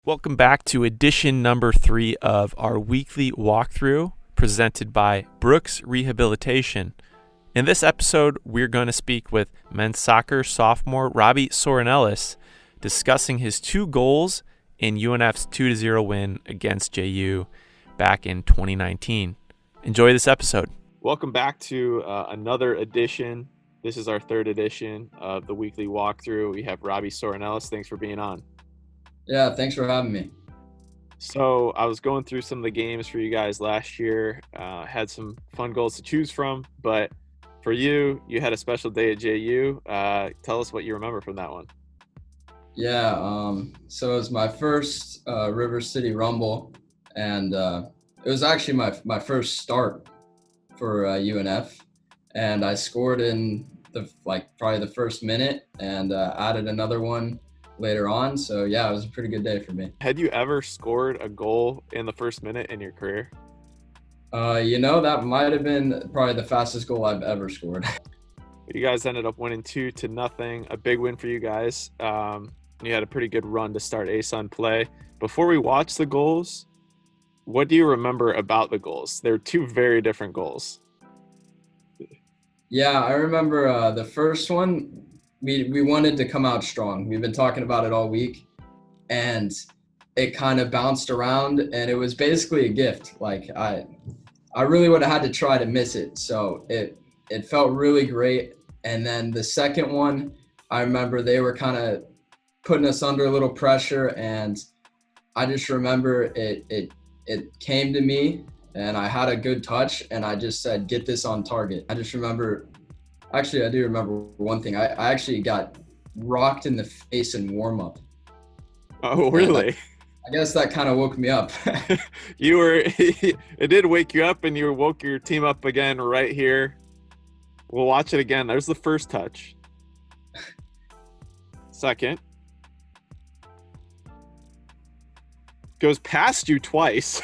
Welcome back to edition number 3 of our weekly walkthrough presented by Brooks Rehabilitation. In this episode, we're going to speak with men's soccer sophomore Robbie Soronellas, discussing his 2 goals in UNF's 2-0 win against JU back in 2019. Enjoy this episode. Welcome back to another edition. This is our 3rd edition of the weekly walkthrough. We have Robbie Soronellas. Thanks for being on. Yeah, thanks for having me. So I was going through some of the games for you guys last year, had some fun goals to choose from, but for you had a special day at JU. Tell us what you remember from that one. Yeah, so it was my first River City Rumble, and it was actually my first start for UNF, and I scored in probably the first minute and added another one later on. So yeah, it was a pretty good day for me. Had you ever scored a goal in the first minute in your career? That might have been probably the fastest goal I've ever scored. You guys ended up winning 2-0, a big win for you guys. You had a pretty good run to start ASUN play. Before we watch the goals, what do you remember about the goals? They're 2 very different goals. Yeah, I remember the first one. We wanted to come out strong. We've been talking about it all week, and it kind of bounced around, and it was basically a gift. Like I really would have had to try to miss it. So it felt really great. And then the second one, I remember they were kind of putting us under a little pressure, and I just remember it came to me, and I had a good touch, and I just said, "Get this on target." I just remember. Actually, I do remember one thing. I actually got rocked in the face in warm-up. Oh, really? I guess that kind of woke me up. It did wake you up, and you woke your team up again right here. We'll watch it again. There's the first touch. Second. Goes past you twice.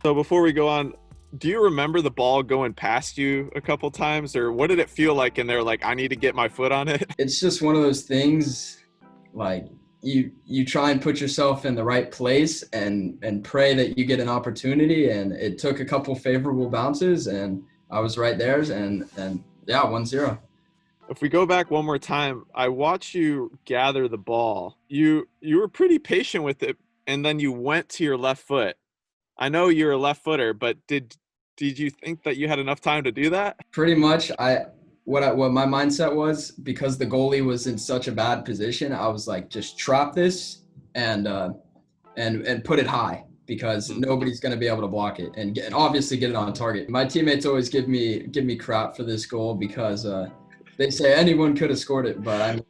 So before we go on, do you remember the ball going past you a couple times, or what did it feel like in there? Like, I need to get my foot on it. It's just one of those things, like you try and put yourself in the right place and pray that you get an opportunity. And it took a couple favorable bounces, and I was right there. And yeah, 1-0. If we go back one more time, I watched you gather the ball. You were pretty patient with it, and then you went to your left foot. I know you're a left footer, but did you think that you had enough time to do that? Pretty much. What my mindset was, because the goalie was in such a bad position, I was like, just trap this and put it high, because nobody's going to be able to block it and obviously get it on target. My teammates always give me crap for this goal, because they say anyone could have scored it, but it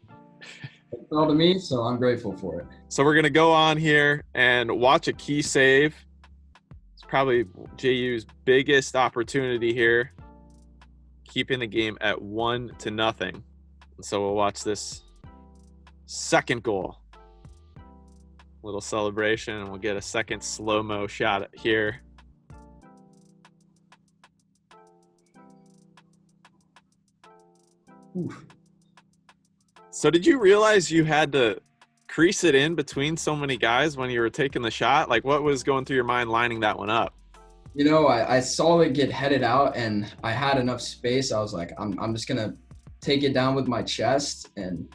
fell to me, so I'm grateful for it. So we're going to go on here and watch a key save. Probably JU's biggest opportunity here, keeping the game at 1-0. So we'll watch this second goal. Little celebration, and we'll get a second slow-mo shot here. Oof. So did you realize you had to crease it in between so many guys when you were taking the shot? Like, what was going through your mind lining that one up? I saw it get headed out, and I had enough space. I was like, I'm just gonna take it down with my chest and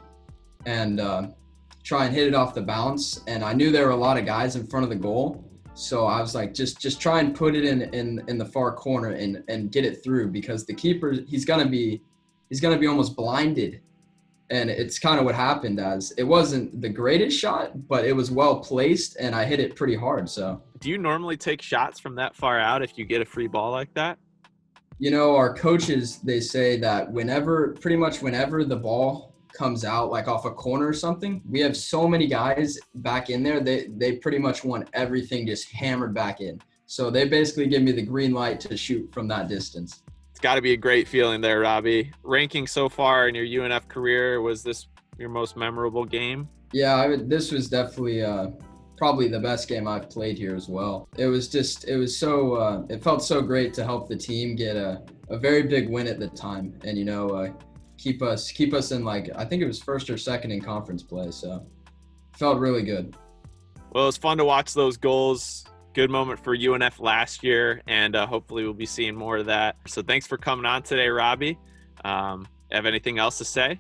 try and hit it off the bounce. And I knew there were a lot of guys in front of the goal, so I was like, just try and put it in the far corner and get it through, because the keeper, he's gonna be almost blinded. And it's kind of what happened. As it wasn't the greatest shot, but it was well placed, and I hit it pretty hard. So, do you normally take shots from that far out if you get a free ball like that? Our coaches, they say that pretty much whenever the ball comes out, like off a corner or something, we have so many guys back in there, they pretty much want everything just hammered back in. So they basically give me the green light to shoot from that distance. It's got to be a great feeling there, Robbie. Ranking so far in your UNF career, was this your most memorable game? Yeah, this was definitely probably the best game I've played here as well. It felt so great to help the team get a very big win at the time, and keep us in, like, I think it was first or second in conference play. So felt really good. Well, it was fun to watch those goals. Good moment for UNF last year, and hopefully we'll be seeing more of that. So thanks for coming on today, Robbie. Have anything else to say?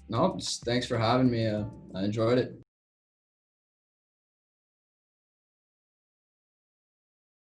No, just thanks for having me. I enjoyed it.